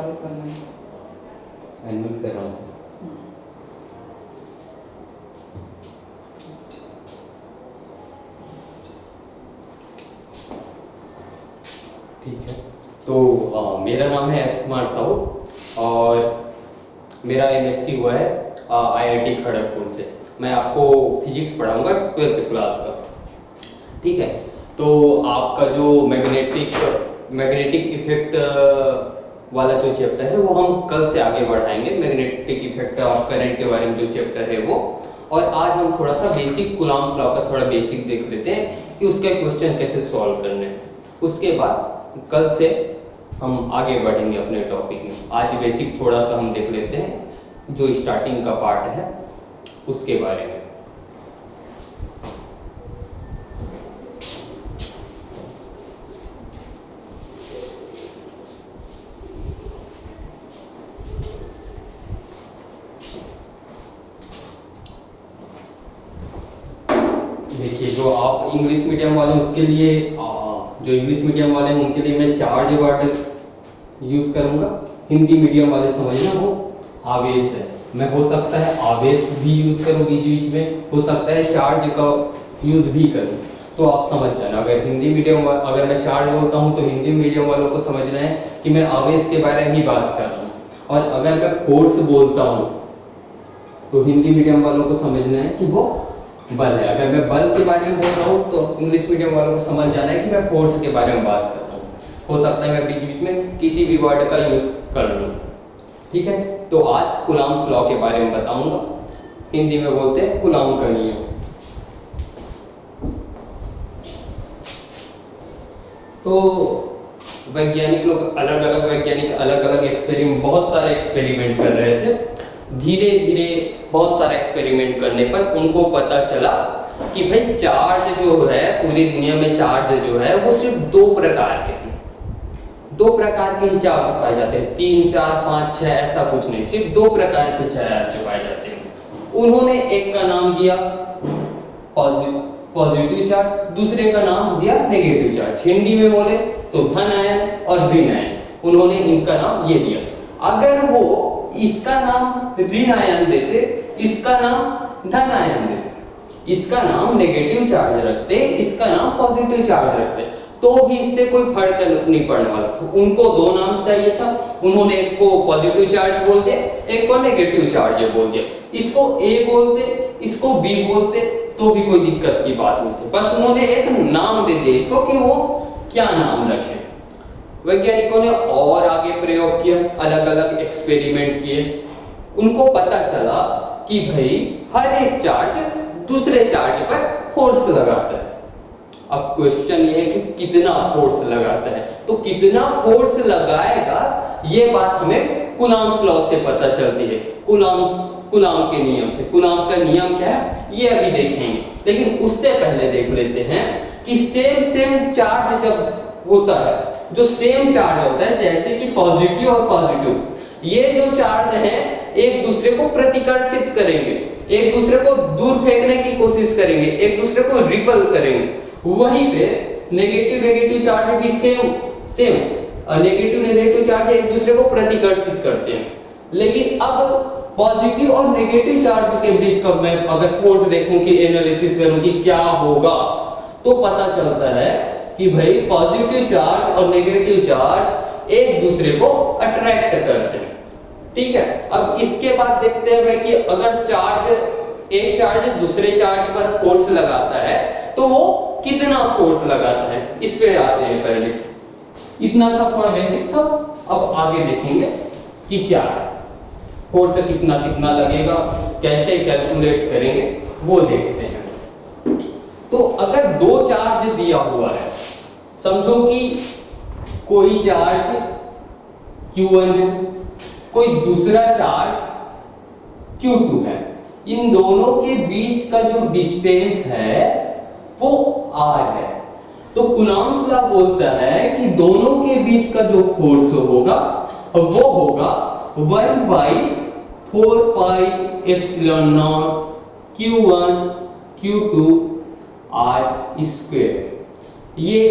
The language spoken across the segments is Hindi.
चालू करना है। एनमिट कर रहा हूँ। ठीक है, तो मेरा नाम है एस कुमार साहू और मेरा एमएससी हुआ है आईआईटी खड़गपुर से। मैं आपको फिजिक्स पढ़ाऊंगा 12th क्लास का। ठीक है, तो आपका जो मैग्नेटिक इफेक्ट वाला जो चैप्टर है वो हम कल से आगे बढ़ाएंगे। मैग्नेटिक इफेक्ट ऑफ करंट के बारे में जो चैप्टर है वो, और आज हम थोड़ा सा बेसिक कूलॉम्स लॉ का थोड़ा बेसिक देख लेते हैं कि उसके क्वेश्चन कैसे सॉल्व करने हैं। उसके बाद कल से हम आगे बढ़ेंगे अपने टॉपिक में। आज बेसिक थोड़ा सा हम देख लेते हैं जो स्टार्टिंग का पार्ट है उसके बारे में। देखिए, जो आप इंग्लिश मीडियम वाले उसके लिए जो इंग्लिश मीडियम वाले हैं उनके लिए मैं चार्ज वर्ड यूज करूंगा। हिंदी मीडियम वाले समझना वो आवेश है। मैं हो सकता है आवेश भी यूज करूं बीच बीच में, हो सकता है चार्ज का यूज भी करूं, तो आप समझ जाना। अगर अगर मैं चार्ज बोलता हूं तो हिंदी मीडियम वालों को समझना है कि मैं आवेश के बारे में ही बात कर रहा हूँ, और अगर मैं फोर्स बोलता हूँ तो हिंदी मीडियम वालों को समझना है कि वो बल है। अगर मैं बल के बारे में बोल रहा हूँ तो इंग्लिश मीडियम वालों को समझ जाना है कि मैं फोर्स के बारे में बात कर रहा हूँ। हो सकता है मैं बीच बीच में किसी भी वर्ड का यूज कर लूँ। ठीक है, तो आज कूलॉम्स लॉ के बारे में बताऊंगा। हिंदी में बोलते हैं कूलॉम का नियम। तो वैज्ञानिक लोग अलग अलग एक्सपेरिमेंट, बहुत सारे एक्सपेरिमेंट कर रहे थे। धीरे धीरे बहुत सारे एक्सपेरिमेंट करने पर उनको पता चला कि भाई चार्ज जो है, पूरी दुनिया में चार्ज जो है वो सिर्फ दो प्रकार के ही चार्ज पाए जाते हैं। 3, 4, 5, 6 ऐसा कुछ नहीं, सिर्फ दो प्रकार के चार्ज पाए जाते हैं। उन्होंने एक का नाम दिया पॉजिटिव चार्ज, दूसरे का नाम दिया नेगेटिव चार्ज। हिंदी में बोले तो धन आयन और ऋण आयन, उन्होंने इनका नाम ये दिया। अगर वो इसका नाम ऋण आयन देते, इसका नाम धन आयन देते, इसका नाम नेगेटिव चार्ज रखते, इसका नाम पॉजिटिव चार्ज रखते, तो भी इससे कोई फर्क नहीं पड़ने वाला था। उनको दो नाम चाहिए था, उन्होंने एक को पॉजिटिव चार्ज बोल दिया, एक को नेगेटिव चार्ज बोल दिया। इसको ए बोलते, इसको बी बोलते तो भी कोई दिक्कत की बात नहीं थी। बस उन्होंने एक नाम दे दिया इसको कि वो क्या नाम रखे। वैज्ञानिकों ने और आगे प्रयोग किया, अलग अलग एक्सपेरिमेंट किए। उनको पता चला कि भाई हर एक चार्ज दूसरे चार्ज पर फोर्स लगाता है। अब क्वेश्चन ये है कि कितना फोर्स लगाता है, तो कितना फोर्स लगाएगा ये बात हमें कूलॉम्स लॉ से पता चलती है, कूलॉम के नियम से। कूलॉम का नियम क्या है ये अभी देखेंगे, लेकिन उससे पहले देख लेते हैं कि सेम चार्ज जब होता है, जो सेम चार्ज होता है, जैसे कि पॉजिटिव और पॉजिटिव, ये जो चार्ज है एक दूसरे को प्रतिकर्षित करेंगे, एक दूसरे को दूर फेंकने की कोशिश करेंगे, एक दूसरे को रिपल करेंगे। वहीं पे नेगेटिव चार्ज भी सेम नेगेटिव चार्ज एक दूसरे को प्रतिकर्षित करते हैं। लेकिन अब पॉजिटिव और नेगेटिव चार्ज के बीच का मैं अगर फोर्स देखूं कि एनालिसिस करूं कि क्या होगा, तो पता चलता है कि भाई पॉजिटिव चार्ज और नेगेटिव चार्ज एक दूसरे को अट्रैक्ट करते हैं। ठीक है, अब इसके बाद देखते हैं कि अगर एक चार्ज दूसरे चार्ज पर फोर्स लगाता है तो वो कितना फोर्स लगाता है, इस पे आते हैं। पहले इतना था, थोड़ा बेसिक था। अब आगे देखेंगे कि क्या है फोर्स, कितना लगेगा, कैसे कैलकुलेट करेंगे वो देखते हैं। तो अगर दो चार्ज दिया हुआ है, समझो कि कोई चार्ज Q1 है, कोई दूसरा चार्ज Q2 है। इन दोनों के बीच का जो डिस्टेंस है वो R है। तो कूलॉम्स लॉ बोलता है कि दोनों के बीच का जो फोर्स होगा वो होगा 1/4 pi epsilon not Q1 Q2 R square. ये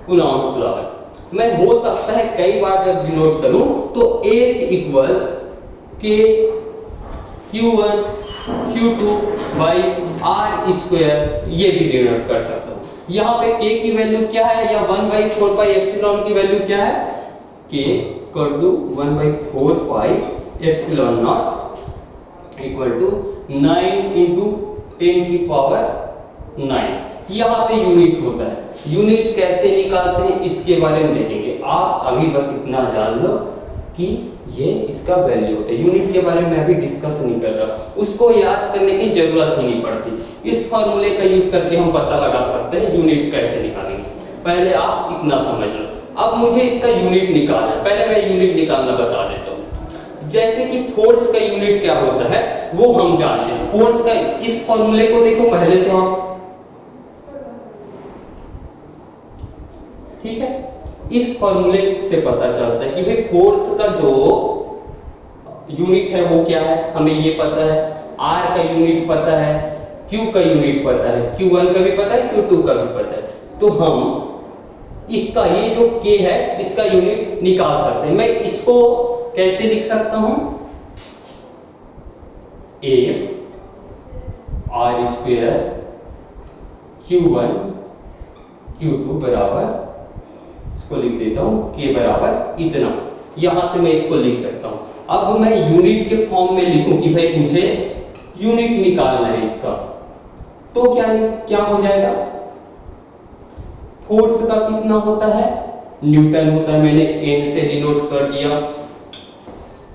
कूलॉम्स लॉ है। मैं हो सकता है कई बार जब डिनोट करूं तो F इक्वल के Q1 Q2 by R square ये भी डिनोट कर सकता हूं। यहाँ पे K की वैल्यू क्या है, या 1/4 पाई एप्सिलॉन की वैल्यू क्या है, K equal to 1/4 pi epsilon naught equal to 9 into 10 की पावर 9। यहाँ पे यूनिट होता है, यूनिट कैसे निकालते हैं इसके बारे में देखेंगे। आप अभी बस इतना जान लो कि ये इसका वैल्यू होता है, यूनिट के बारे में मैं अभी डिस्कस नहीं कर रहा, उसको याद करने की जरूरत ही नहीं पड़ती। इस फॉर्मूले का यूज करके हम पता लगा सकते हैं यूनिट कैसे निकालेंगे। पहले आप इतना समझ लो। अब मुझे इसका यूनिट निकालना है, पहले मैं यूनिट निकालना बता देता हूँ। जैसे कि फोर्स का यूनिट क्या होता है वो हम जानते हैं। फोर्स का इस फॉर्मूले को देखो पहले तो आप, ठीक है, इस फॉर्मूले से पता चलता है कि भाई फोर्स का जो यूनिट है वो क्या है, हमें ये पता है। R का यूनिट पता है, Q का यूनिट पता है, Q1 का भी पता है, Q2 का भी पता है। तो हम इसका ये जो K है इसका यूनिट निकाल सकते हैं। मैं इसको कैसे लिख सकता हूं, A R square Q1 Q2 बराबर, इसको लिख देता हूं K बराबर इतना। यहां से मैं इसको लिख सकता हूं। अब मैं यूनिट के फॉर्म में लिखूं कि भाई मुझे यूनिट निकालना है इसका, तो क्या हो जाएगा, फोर्स का कितना होता है, न्यूटन होता है, मैंने N से डिनोट कर दिया।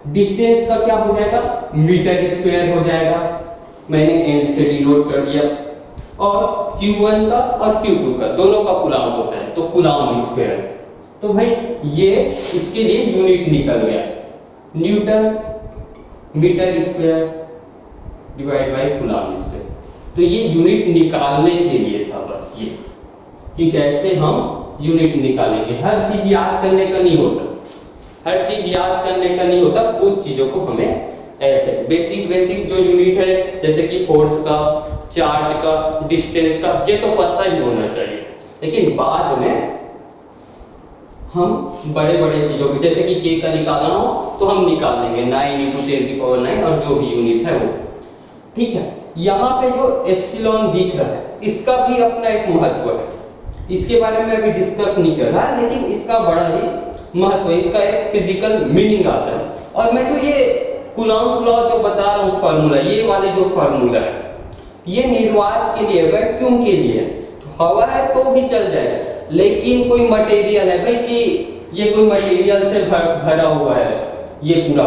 डिस्टेंस का क्या हो जाएगा, मीटर स्क्वायर हो जाएगा, मैंने N से डिनोट कर दिया। और Q1 का और Q2 का दोनों का कूलाम होता है, तो कूलाम स्क्वायर। तो भाई ये इसके लिए यूनिट निकल गया, newton metre square divide by coulomb square. तो ये यूनिट निकालने के लिए था, बस ये कि कैसे हम यूनिट निकालेंगे। हर चीज याद करने का नहीं होता, हर चीज याद करने का नहीं होता, कुछ चीजों को हमें ऐसे बेसिक जो यूनिट है जैसे कि फोर्स का, चार्ज का, डिस्टेंस का, ये तो पता ही होना चाहिए। लेकिन बाद में हम बड़े चीजों को, जैसे कि K का निकालना हो तो हम निकाल लेंगे 9 इंटू 10 की पावर 9 और जो भी यूनिट है वो, ठीक है। यहाँ पे जो एप्सिलॉन दिख रहा है इसका भी अपना एक महत्व है, इसके बारे में अभी डिस्कस नहीं कर रहा, लेकिन इसका बड़ा ही महत्व है, इसका एक फिजिकल मीनिंग आता है। और मैं जो ये कूलॉम्स लॉ जो बता रहा हूँ फॉर्मूला, ये वाले जो फॉर्मूला है ये निर्वात के लिए, वैक्यूम के लिए, तो हवा है तो भी चल जाएगा, लेकिन कोई मटेरियल है भाई कि ये कोई मटेरियल से भरा हुआ है ये पूरा,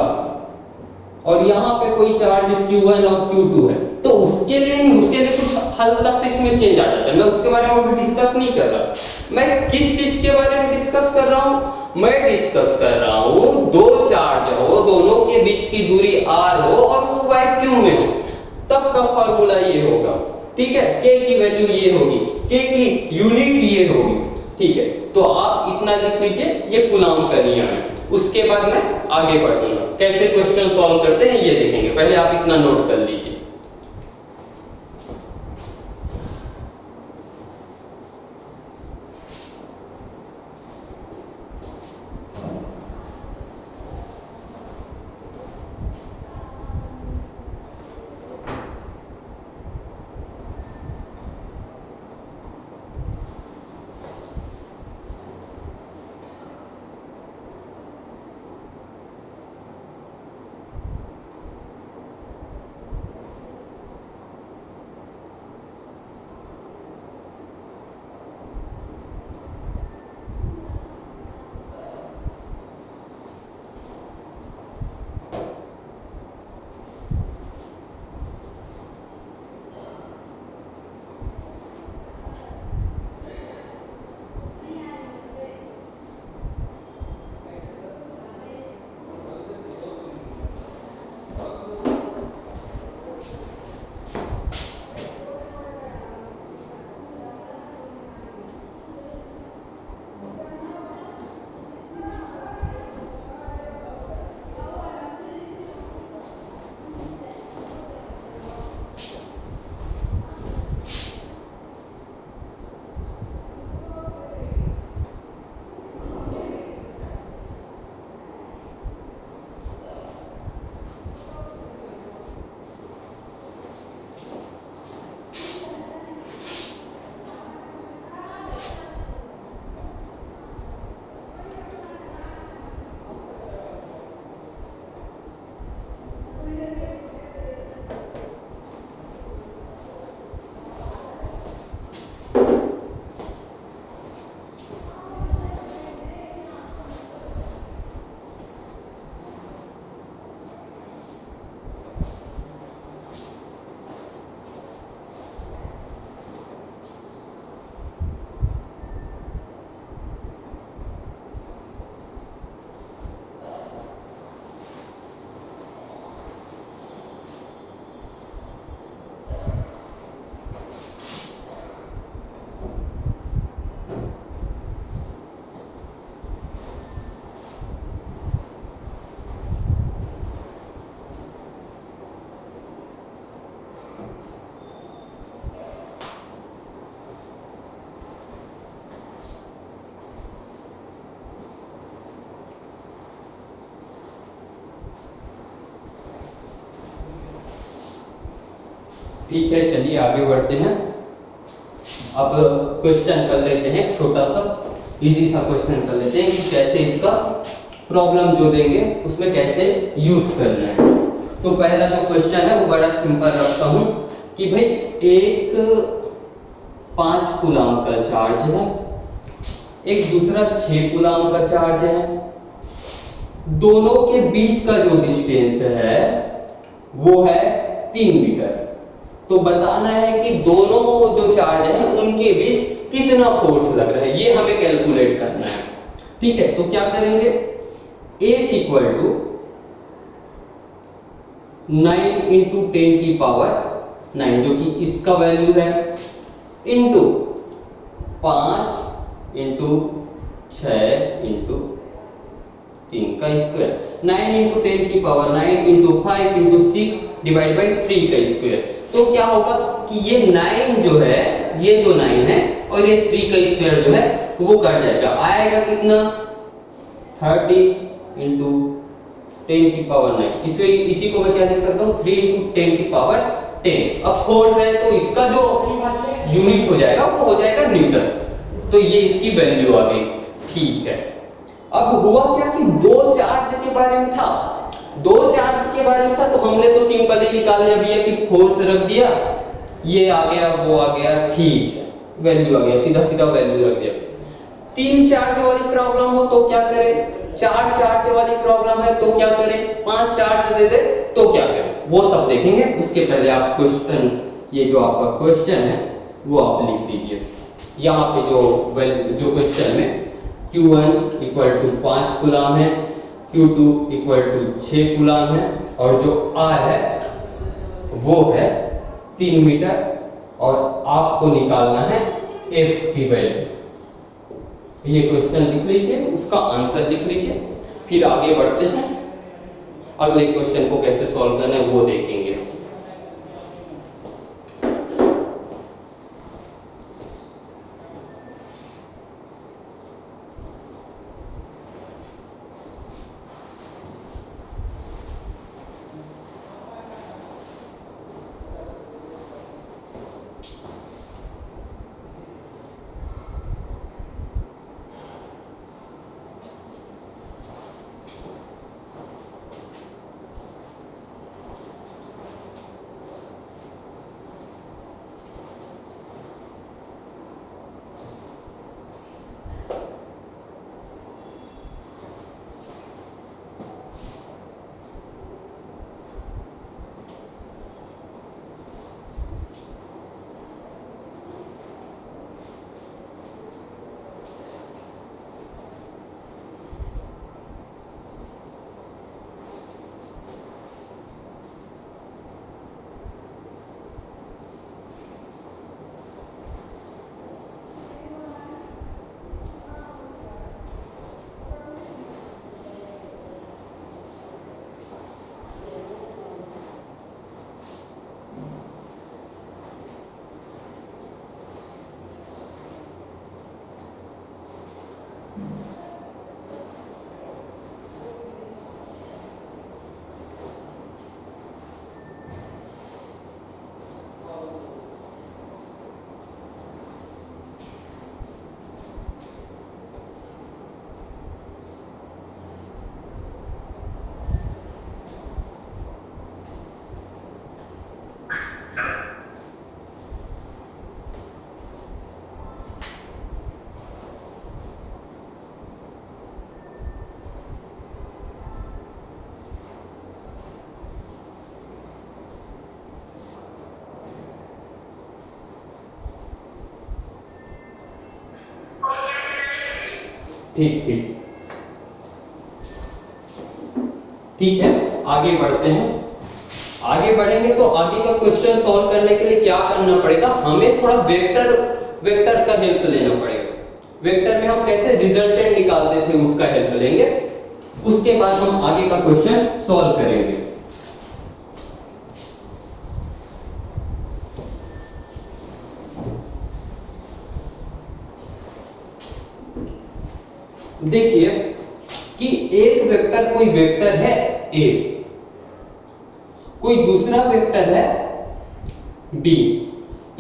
और यहाँ पे कोई चार्ज Q1 और Q2 है, तो उसके लिए नहीं, उसके लिए कुछ हल्का सा इसमें चेंज आ जाता है। मैं उसके बारे में अभी डिस्कस नहीं कर रहा, मैं किस चीज के बारे में डिस्कस कर रहा हूँ, मैं डिस्कस कर रहा हूँ दो चार्ज हो, दोनों के बीच की दूरी R हो और वो वैक्यूम में हो, तब का फॉर्मूला ये होगा, ठीक है। K की वैल्यू ये होगी, K की यूनिट ये होगी, ठीक है। तो आप इतना लिख लीजिए, ये कूलॉम का नियम है। उसके बाद मैं आगे बढ़ूंगा, कैसे क्वेश्चन सॉल्व करते हैं ये देखेंगे, पहले आप इतना नोट कर लीजिए। ठीक है, चलिए आगे बढ़ते हैं। अब क्वेश्चन कर लेते हैं, छोटा सा इजी सा क्वेश्चन कर लेते हैं कि कैसे इसका प्रॉब्लम जो देंगे उसमें कैसे यूज करना है। तो पहला जो क्वेश्चन है वो बड़ा सिंपल रखता हूं कि भाई एक 5 कूलम का चार्ज है, एक दूसरा 6 कूलम का चार्ज है, दोनों के बीच का जो डिस्टेंस है वो है 3 मीटर। तो बताना है कि दोनों जो चार्ज है उनके बीच कितना फोर्स लग रहा है, ये हमें कैलकुलेट करना है। ठीक है, तो क्या करेंगे, F इक्वल टू 9 इंटू 10 की पावर 9 जो कि इसका वैल्यू है, इंटू 5 इंटू 6 इंटू 3 का स्क्वायर, 9 इंटू 10 की power 9 into 5 into 6 divide by 3 का स्क्वायर। तो क्या होगा कि ये 9 जो है, ये जो 9 है और ये 3 का स्क्वायर जो है वो कट जाएगा, आएगा कितना 30 इंटू 10 की पावर 9। इसी को मैं क्या लिख सकता हूँ 3 इंटू 10 की पावर 10। अब फोर्स है तो इसका जो यूनिट हो जाएगा वो हो जाएगा न्यूटन, तो ये इसकी वैल्यू आ गई। ठीक है, अब हुआ क्या कि दो चार्ज के बारे में था, दो चार्ज के बारे में था तो हमने तो सिंपल ही निकाल लिया भैया कि फोर्स रख दिया, ये आ गया वो आ गया, ठीक है वैल्यू आ गया, सीधा सीधा वैल्यू रख दिया। 3 चार्ज वाली प्रॉब्लम हो तो क्या करें, 4 चार्ज वाली प्रॉब्लम है तो क्या करें, 5 चार्ज दे दे तो क्या करें, वो सब देखेंगे। उसके पहले आप क्वेश्चन, ये जो आपका क्वेश्चन है वो आप लिख लीजिए। यहाँ पे जो क्वेश्चन में Q1 इक्वल टू 5 कूलम है, Q2 इक्वल टू 6 कूलम है और जो R है वो है 3 मीटर और आपको निकालना है F की वैल्यू। ये क्वेश्चन लिख लीजिए, उसका आंसर लिख लीजिए, फिर आगे बढ़ते हैं, अगले क्वेश्चन को कैसे सॉल्व करना है वो देखेंगे। ठीक ठीक ठीक है, आगे बढ़ते हैं। आगे बढ़ेंगे तो आगे का क्वेश्चन सॉल्व करने के लिए क्या करना पड़ेगा, हमें थोड़ा वेक्टर का हेल्प लेना पड़ेगा। वेक्टर में हम कैसे रिजल्टेंट निकालते थे उसका हेल्प लेंगे, उसके बाद हम आगे का क्वेश्चन सॉल्व करेंगे। देखिए कि एक वेक्टर, कोई वेक्टर है A, कोई दूसरा वेक्टर है बी,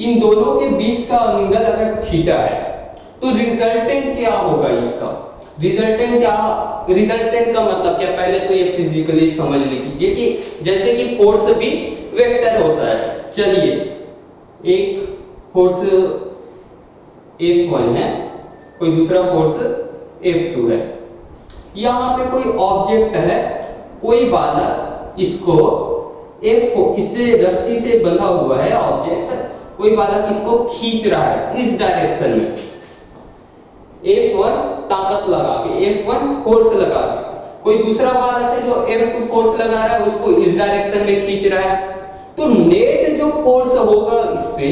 इन दोनों के बीच का एंगल अगर थीटा है तो रिजल्टेंट क्या होगा इसका? रिजल्टेंट क्या, रिजल्टेंट का मतलब क्या? पहले तो ये फिजिकली समझ लीजिए कि जैसे कि फोर्स भी वेक्टर होता है। चलिए, एक फोर्स F1 है, कोई दूसरा फोर्स F2 है। यहाँ पे कोई ऑब्जेक्ट है, कोई बालक इसको इससे रस्सी से बंधा हुआ है ऑब्जेक्ट, कोई बालक इसको खींच रहा है इस डायरेक्शन में। F1 ताकत लगा के, F1 फोर्स लगा के, कोई दूसरा बालक है जो F2 फोर्स लगा रहा है, उसको इस डायरेक्शन में खींच रहा है। तो नेट जो फोर्स होगा इस पे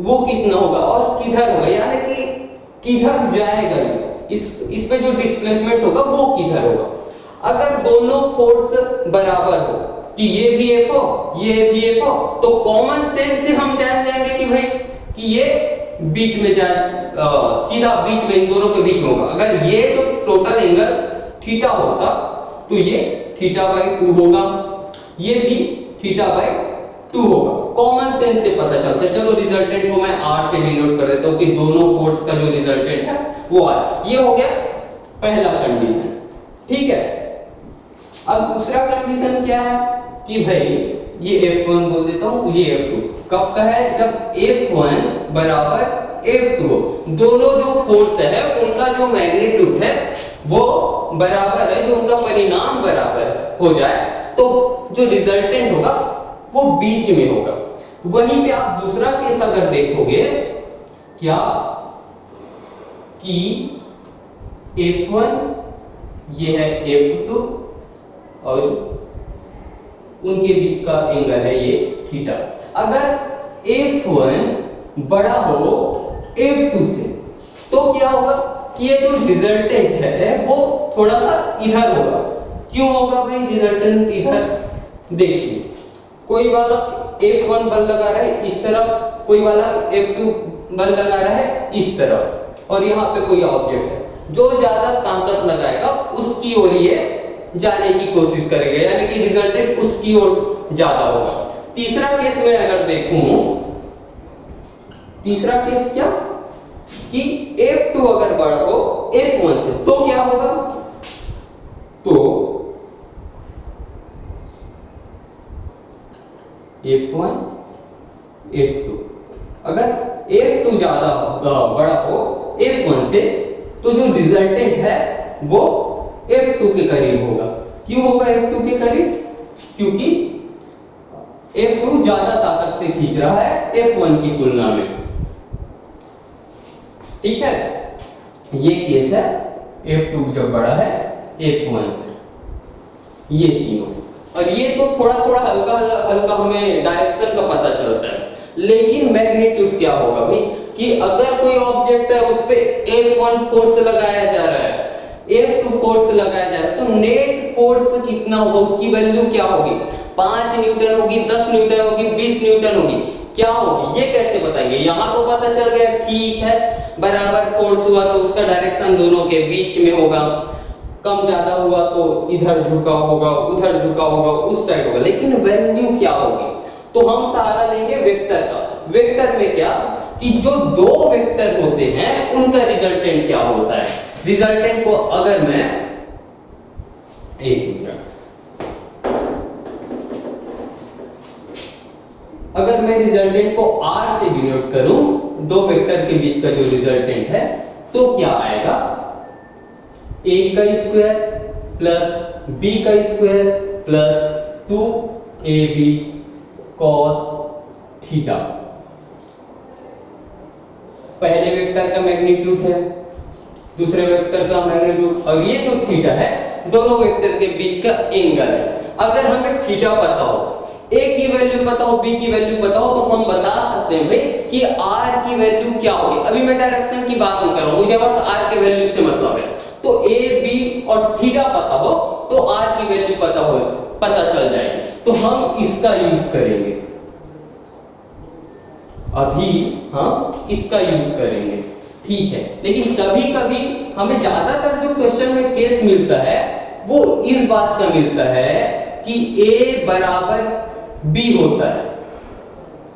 वो कितना होगा और किधर होगा, यानी कि किधर जाएगा इस पे जो डिस्प्लेसमेंट होगा वो किधर होगा। अगर दोनों फोर्स बराबर हो कि ये भी F हो ये भी F हो, तो कॉमन सेंस से हम जान जाएंगे कि भाई कि ये बीच में सीधा बीच में इन दोनों के बीच में होगा। अगर ये जो टोटल एंगल थीटा होता तो ये θ/2 होगा, ये भी θ/2 होगा। कॉमन सेंस से पता चलता है। चलो रिजल्टेंट को मैं R से डिनोट कर देता हूं कि दोनों फोर्स का जो रिजल्टेंट है वो R। ये हो गया पहला कंडीशन, ठीक है। अब दूसरा कंडीशन क्या है कि भाई ये F1 बोल देता हूं, ये F2 कब का है? जब F1 बराबर F2 हो। दोनों जो फोर्स है उनका जो मैग्नीट्यूड है वो बराबर है, जो उनका परिणाम बराबर हो जाए तो जो रिजल्टेंट होगा वो बीच में होगा। वहीं पे आप दूसरा केस अगर देखोगे क्या कि F1 ये है F2 और उनके बीच का एंगल है ये थीटा। अगर F1 बड़ा हो F2 से तो क्या होगा कि ये जो रिजल्टेंट है वो थोड़ा सा इधर होगा। क्यों होगा भाई रिजल्टेंट इधर? देखिए, कोई वाला F1 बल लगा रहा है इस तरफ, कोई वाला F2 बल लगा रहा है इस तरफ, और यहाँ पे कोई ऑब्जेक्ट है। जो ज्यादा ताकत लगाएगा उसकी ओर ये जाने की कोशिश करेगा, यानी कि रिजल्टेंट उसकी ओर ज्यादा होगा। तीसरा केस में अगर देखूं, तीसरा केस क्या कि F2 अगर बड़ा हो F1 से तो क्या होगा? तो F1 F2, अगर F2 ज्यादा बड़ा हो F1 से तो जो रिजल्टेंट है वो F2 के करीब होगा। क्यों होगा F2 के करीब? क्योंकि F2 ज्यादा ताकत से खींच रहा है F1 की तुलना में, ठीक है। ये केस है F2 जब बड़ा है F1 से, ये तीनों। और ये तो थोड़ा थोड़ा हल्का हल्का हमें डायरेक्शन का पता चलता है, लेकिन मैग्नीट्यूड क्या होगा भाई कि अगर कोई ऑब्जेक्ट है उस पे F1 फोर्स लगाया जा रहा है, F2 फोर्स लगाया जा रहा है, तो नेट फोर्स कितना होगा, उसकी वैल्यू क्या होगी? 5 न्यूटन होगी, 10 न्यूटन होगी, 20 न्यूटन होगी, क्या होगी ये कैसे बताएंगे? यहां तो पता चल गया ठीक है, बराबर फोर्स हुआ तो उसका डायरेक्शन दोनों के बीच में होगा, कम ज्यादा हुआ तो इधर झुका होगा, उधर झुका होगा, उस साइड होगा, लेकिन वैल्यू क्या होगी? तो हम सहारा लेंगे वेक्टर का। वेक्टर में क्या कि जो दो वेक्टर होते हैं उनका रिजल्टेंट क्या होता है। रिजल्टेंट को अगर मैं अगर मैं रिजल्टेंट को R से डिनोट करूं, दो वेक्टर के बीच का जो रिजल्टेंट है, तो क्या आएगा? A का स्क्वायर प्लस B का square plus 2AB cos theta. पहले वेक्टर का मैग्नीट्यूड है, दूसरे वेक्टर का मैग्नीट्यूड, और ये जो थीटा है दोनों वेक्टर के बीच का एंगल है। अगर हमें थीटा पता हो, A की वैल्यू पता हो, B की वैल्यू पता हो, तो हम बता सकते हैं भाई कि R की वैल्यू क्या होगी। अभी मैं डायरेक्शन की बात नहीं कर रहा हूं, मुझे बस R के वैल्यू से मतलब है। तो A, B और थीटा पता हो तो R की वैल्यू पता चल जाएगी, तो हम इसका यूज करेंगे। अभी हम इसका यूज करेंगे, ठीक है। लेकिन कभी कभी हमें ज्यादातर जो क्वेश्चन में केस मिलता है वो इस बात का मिलता है कि A बराबर B होता है,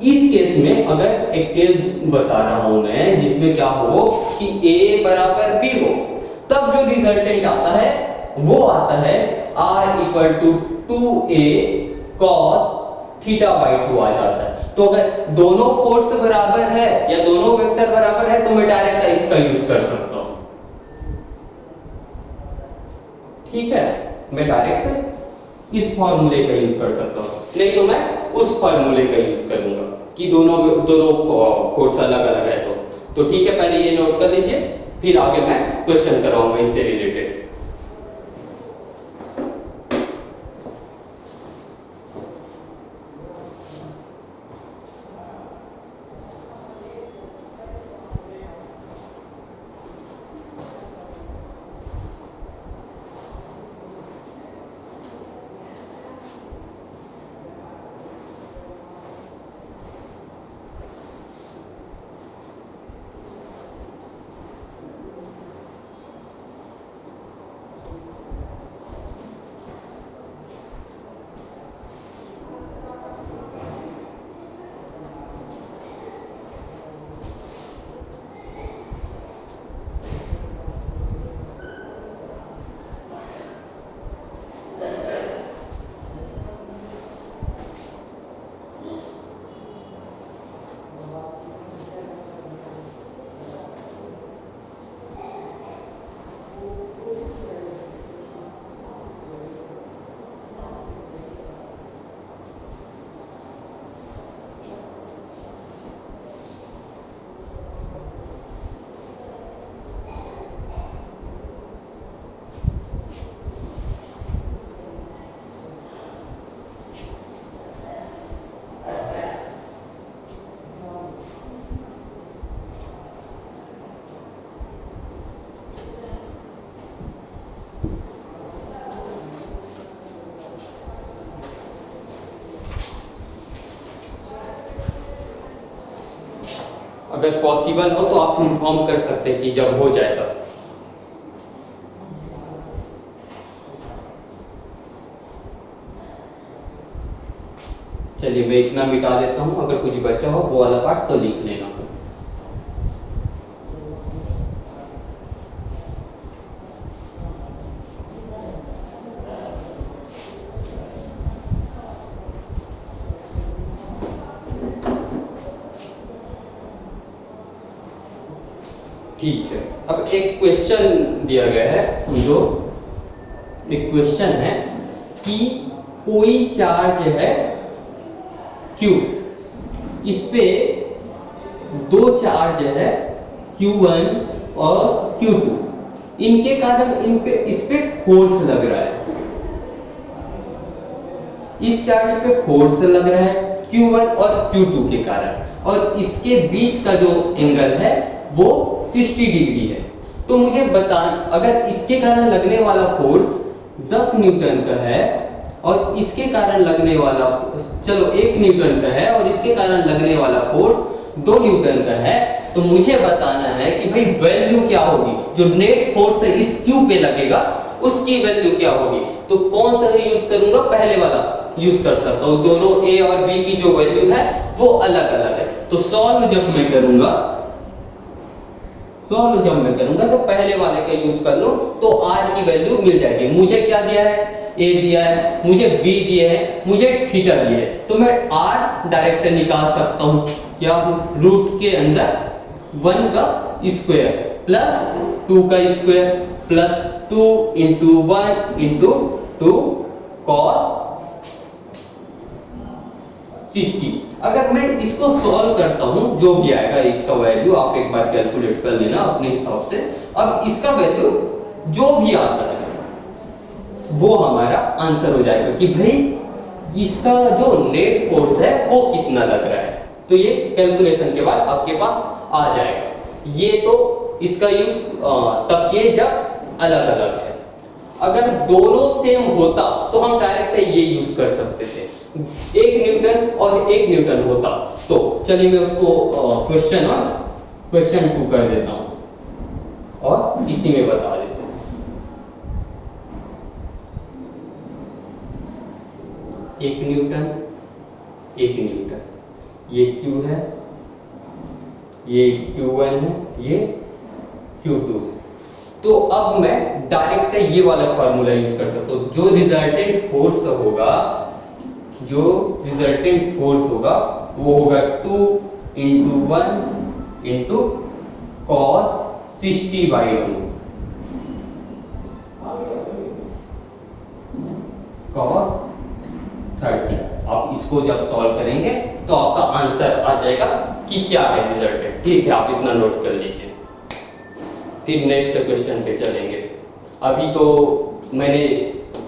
इस केस में अगर एक केस बता रहा हूं मैं जिसमें क्या हो कि a बराबर b हो, तब जो रिजल्टेंट आता है वो आता है r equal to 2a cos θ/2 आ जाता है। तो अगर दोनों फोर्स बराबर है या दोनों वेक्टर बराबर है तो मैं डायरेक्ट इसका यूज कर सकता हूं। ठीक है, मैं डायरेक्ट इस फॉर्मूले का यूज कर सकता हूं, नहीं तो मैं उस फॉर्मूले का यूज करूंगा कि दोनों फोर्स अलग अलग है। तो ठीक है, पहले ये नोट कर लीजिए, फिर आगे मैं क्वेश्चन कराऊंगा इससे रिलेटेड। अगर पॉसिबल हो तो आप इन्फॉर्म कर सकते हैं कि जब हो जाए तब। चलिए मैं इतना मिटा देता हूं, अगर कुछ बचा हो वो वाला पार्ट तो लिख लेना। ठीक है, अब एक क्वेश्चन दिया गया है, समझो। एक क्वेश्चन है कि कोई चार्ज है Q, इस पे दो चार्ज है Q1 और Q2, इनके कारण इस पे फोर्स लग रहा है। इस चार्ज पे फोर्स लग रहा है Q1 और Q2 के कारण, और इसके बीच का जो एंगल है वो 60 डिग्री है। तो मुझे बता, अगर इसके कारण लगने वाला फोर्स 10 न्यूटन का है और इसके कारण लगने वाला, चलो 1 न्यूटन का है और इसके कारण लगने वाला फोर्स 2 न्यूटन का है, तो मुझे बताना है कि भाई वैल्यू क्या होगी, जो नेट फोर्स इस Q पे लगेगा उसकी वैल्यू क्या होगी। तो कौन सा यूज करूंगा, पहले वाला यूज कर सकता हूं। दोनों A और B की जो वैल्यू है वो अलग अलग है। तो सॉल्व जब मैं करूंगा तो पहले वाले का यूज कर लूं तो R की वैल्यू मिल जाएगी। मुझे क्या दिया है, A दिया है, मुझे B दिया है, मुझे थीटा दिया है, तो मैं R डायरेक्ट निकाल सकता हूं। क्या, रूट के अंदर 1 का स्क्वायर प्लस 2 का square plus 2 into 1 into 2 cos 60। अगर मैं इसको सॉल्व करता हूं, जो भी आएगा इसका वैल्यू आप एक बार कैलकुलेट कर लेना अपने हिसाब से। अब इसका वैल्यू जो भी आता है वो हमारा आंसर हो जाएगा कि भाई इसका जो नेट फोर्स है वो कितना लग रहा है। तो ये कैलकुलेशन के बाद आपके पास आ जाएगा। ये तो इसका यूज तब किए जब अलग अलग है। अगर दोनों सेम होता तो हम डायरेक्ट ये यूज कर सकते थे, 1 न्यूटन और 1 न्यूटन होता। तो चलिए मैं उसको क्वेश्चन 2 कर देता हूं और इसी में बता देता हूं। 1 न्यूटन 1 न्यूटन, ये Q है, ये Q1 है, ये Q2 है। तो अब मैं डायरेक्ट ये वाला फॉर्मूला यूज कर सकता हूँ। जो रिजल्टेंट फोर्स होगा वो होगा 2 × 1 × cos 60/2 cos 30। आप इसको जब सॉल्व करेंगे तो आपका आंसर आ जाएगा कि क्या है रिजल्टेंट। ठीक है, आप इतना नोट कर लीजिए। फिर नेक्स्ट क्वेश्चन पे चलेंगे। अभी तो मैंने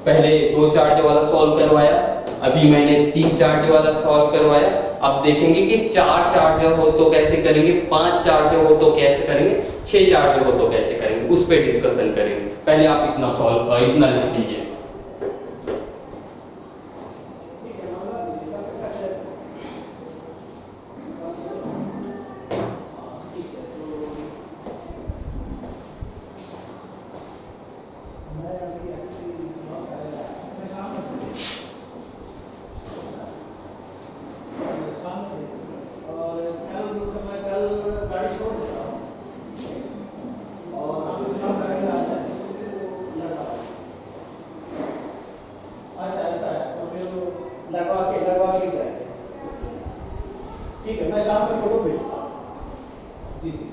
पहले 2 चार्ज वाला सॉल्व करवाया, अभी मैंने 3 चार्ज वाला सॉल्व करवाया। अब देखेंगे कि 4 चार्ज हो तो कैसे करेंगे, 5 चार्ज हो तो कैसे करेंगे, 6 चार्ज हो तो कैसे करेंगे, उस पर डिस्कशन करेंगे। पहले आप इतना लिख लीजिए। लगवा के जाएंगे। ठीक है, मैं शाम में फोटो भेजूंगा। जी जी।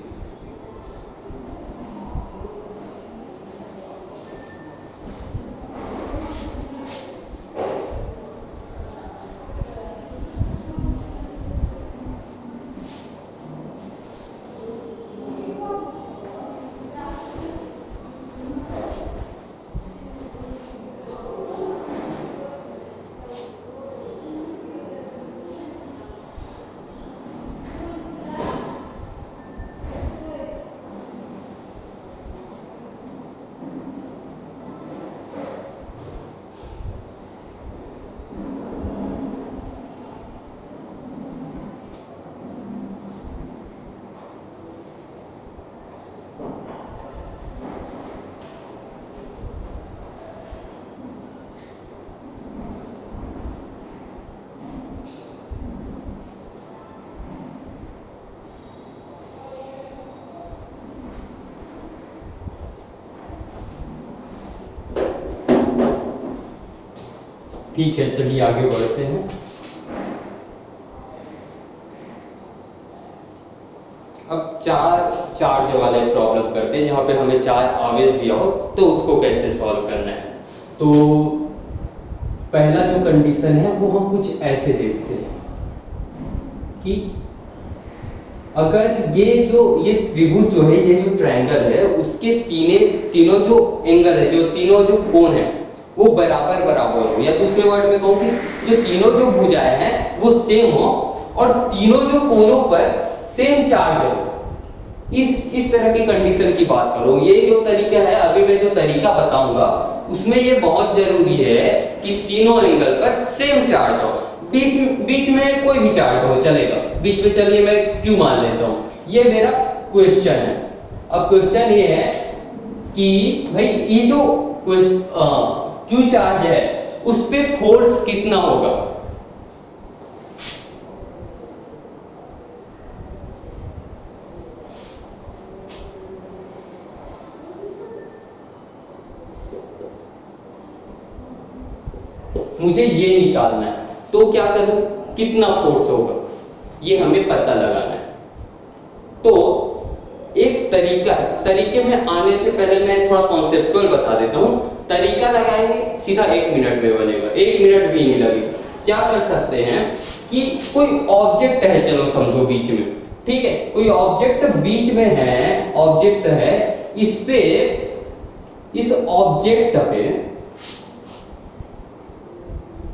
ठीक है, चलिए आगे बढ़ते हैं। अब 4 चार्ज वाले प्रॉब्लम करते हैं, जहां पे हमें 4 आवेश दिया हो तो उसको कैसे सॉल्व करना है। तो पहला जो कंडीशन है वो हम कुछ ऐसे देखते हैं कि अगर ये त्रिभुज जो है, ये जो ट्रायंगल है, उसके तीनों जो एंगल है, जो तीनों जो कोण है वो बराबर हो, या दूसरे वर्ड में कहूँ कि जो तीनों जो भुजाएं हैं वो सेम हो और तीनों जो कोनों पर सेम चार्ज हो। इस तरह की कंडीशन की बात करो। ये जो तरीका है, अभी मैं जो तरीका बताऊंगा उसमें ये बहुत जरूरी है कि तीनों एंगल पर सेम चार्ज हो। बीच में कोई भी चार्ज हो चलेगा, बीच में चलिए मैं क्यू मान लेता हूं। ये मेरा क्वेश्चन है। अब क्वेश्चन ये है कि भाई ये जो क्यू चार्ज है उस पे फोर्स कितना होगा। मुझे ये निकालना है, तो क्या करूं, कितना फोर्स होगा ये हमें पता लगाना है। तो एक तरीके में आने से पहले मैं थोड़ा कॉन्सेप्चुअल बता देता हूं। तरीका लगाएंगे सीधा 1 मिनट में बनेगा, 1 मिनट भी नहीं लगेगा। क्या कर सकते हैं कि कोई ऑब्जेक्ट है, चलो समझो बीच में, ठीक है, कोई ऑब्जेक्ट बीच में है, ऑब्जेक्ट है, इस ऑब्जेक्ट पे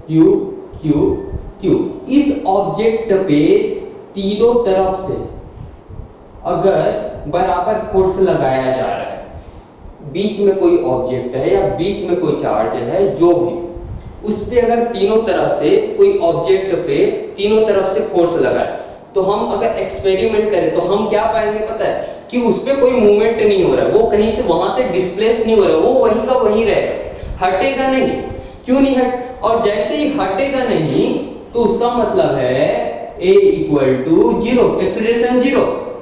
Q इस ऑब्जेक्ट पे तीनों तरफ से अगर बराबर फोर्स लगाया जा रहा है, बीच में कोई ऑब्जेक्ट है या बीच में कोई चार्ज है, जो भी उस पे अगर तीनों तरफ से कोई ऑब्जेक्ट पे तीनों तरफ से फोर्स लगाए, तो हम अगर एक्सपेरिमेंट करें तो हम क्या पाएंगे पता है कि उस पे कोई मूवमेंट नहीं हो रहा है, वो कहीं से वहां से डिस्प्लेस नहीं हो रहा है, वो वहीं का वहीं रहेगा, हटेगा नहीं। क्यों नहीं हट, और जैसे ही हटेगा नहीं तो उसका मतलब है A equal to zero, acceleration zero.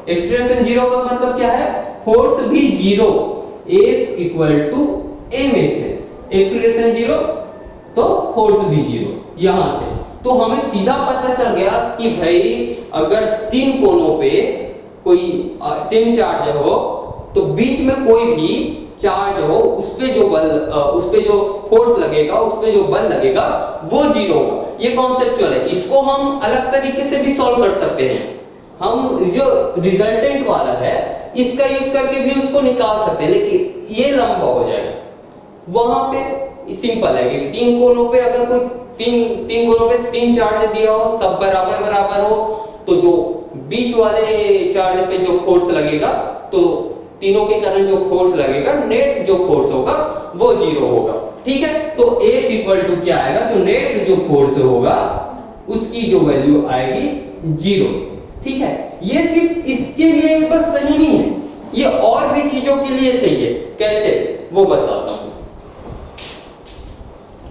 Acceleration zero का मतलब क्या है, फोर्स भी zero, A equal to A में से एक्सीलरेशन जीरो तो फोर्स भी जीरो। यहां से तो हमें सीधा पता चल गया कि भाई अगर तीन कोनों पे कोई सेम चार्ज हो तो बीच में कोई भी चार्ज हो उस पे जो बल उस पे जो फोर्स लगेगा, उस पे जो बल लगेगा वो जीरो होगा। ये कॉन्सेप्चुअल है, इसको हम अलग तरीके से भी सॉल्व कर सकते हैं। हम जो रिजल्टेंट वाला है इसका यूज करके भी उसको निकाल सकते हैं, लेकिन ये लंबा हो जाएगा। वहां पे सिंपल है कि तीन कोनों पे अगर कोई तीन कोनों पे तीन चार्ज दिया हो, सब बराबर बराबर हो, तो जो बीच वाले चार्ज पे जो फोर्स लगेगा तो तीनों के कारण जो फोर्स लगेगा, नेट जो फोर्स होगा वो जीरो होगा। ठीक है, तो F इक्वल टू क्या आएगा, जो नेट जो फोर्स होगा उसकी जो वैल्यू आएगी जीरो। ठीक है, ये सिर्फ इसके लिए बस सही नहीं है, ये और भी चीजों के लिए सही है। कैसे वो बताता हूं,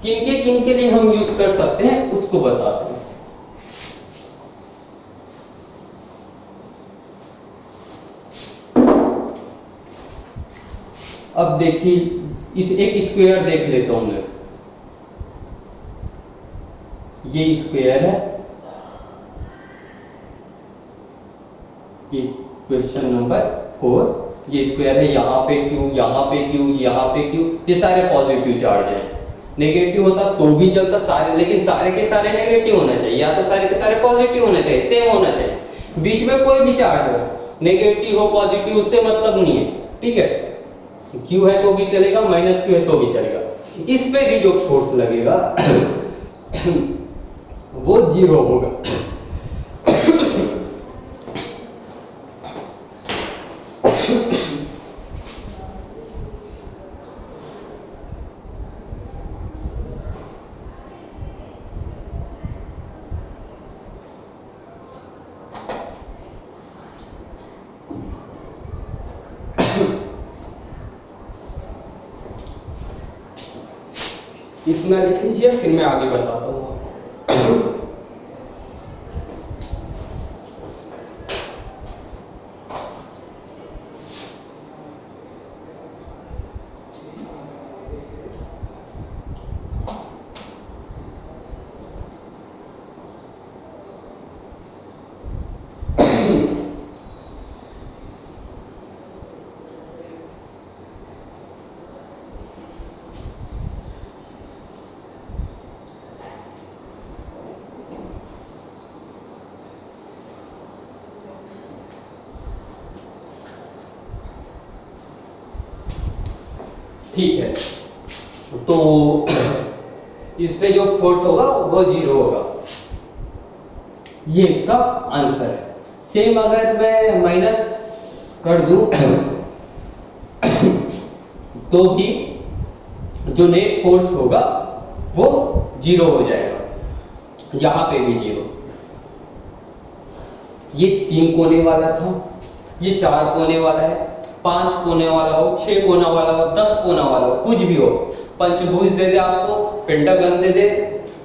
किनके लिए हम यूज कर सकते हैं उसको बताते हैं। अब देखिए इस एक स्क्वायर देख लेता हूं मैं, ये स्क्वायर है, ये क्वेश्चन नंबर 4, ये स्क्वायर है, यहाँ पे क्यू, यहाँ पे क्यू, यहाँ पे क्यू, ये सारे पॉजिटिव चार्ज हैं। नेगेटिव होता तो भी चलता सारे, लेकिन सारे के सारे नेगेटिव होना चाहिए, या तो सारे के सारे पॉजिटिव होना चाहिए, सेम होना चाहिए। बीच में कोई भी चार्ज हो, नेगेटिव हो पॉजिटिव, उससे मतलब नहीं है। ठीक है, क्यू है तो भी चलेगा, माइनस क्यू है तो भी चलेगा। इस पे भी जो फोर्स लगेगा वो जीरो होगा। इतना लिख लीजिए, फिर मैं आगे बताता हूँ। ठीक है, तो इस पे जो फोर्स होगा वो जीरो होगा, ये इसका आंसर है। सेम अगर मैं माइनस कर दूं तो भी जो नेट फोर्स होगा वो जीरो हो जाएगा, यहां पे भी जीरो। ये 3 कोने वाला था, ये 4 कोने वाला है, 5 कोने वाला हो, 6 कोना वाला हो, 10 कोना वाला हो, कुछ भी हो, पंचभुज दे दे आपको, पेंटागन दे दे,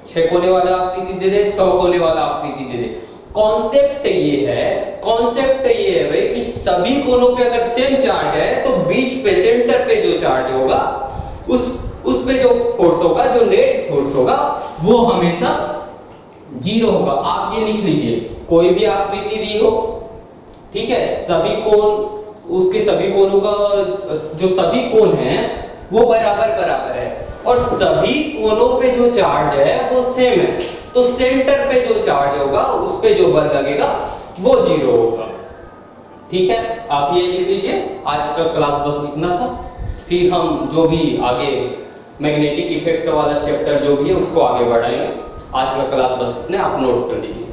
6 कोने वाला आकृति दे दे, 100 कोने वाला आकृति दे दे। कॉन्सेप्ट ये है भाई कि सभी कोनों पे अगर सेम चार्ज है तो बीच पे सेंटर पे जो चार्ज होगा उस पे जो फोर्स होगा, जो नेट फोर्स होगा वो हमेशा जीरो होगा। आप ये लिख लीजिए, कोई भी आकृति दी हो, ठीक है, सभी कोण, उसके सभी कोनों का जो सभी कोण हैं वो बराबर बराबर है और सभी कोनों पे जो चार्ज है वो सेम है, तो सेंटर पे जो चार्ज होगा उस पे जो बल लगेगा वो जीरो होगा। ठीक है, आप ये लिख लीजिए। आज का क्लास बस इतना था, फिर हम जो भी आगे मैग्नेटिक इफेक्ट वाला चैप्टर जो भी है उसको आगे बढ़ाएंगे। आज का क्लास बस इतना, आप नोट कर लीजिए।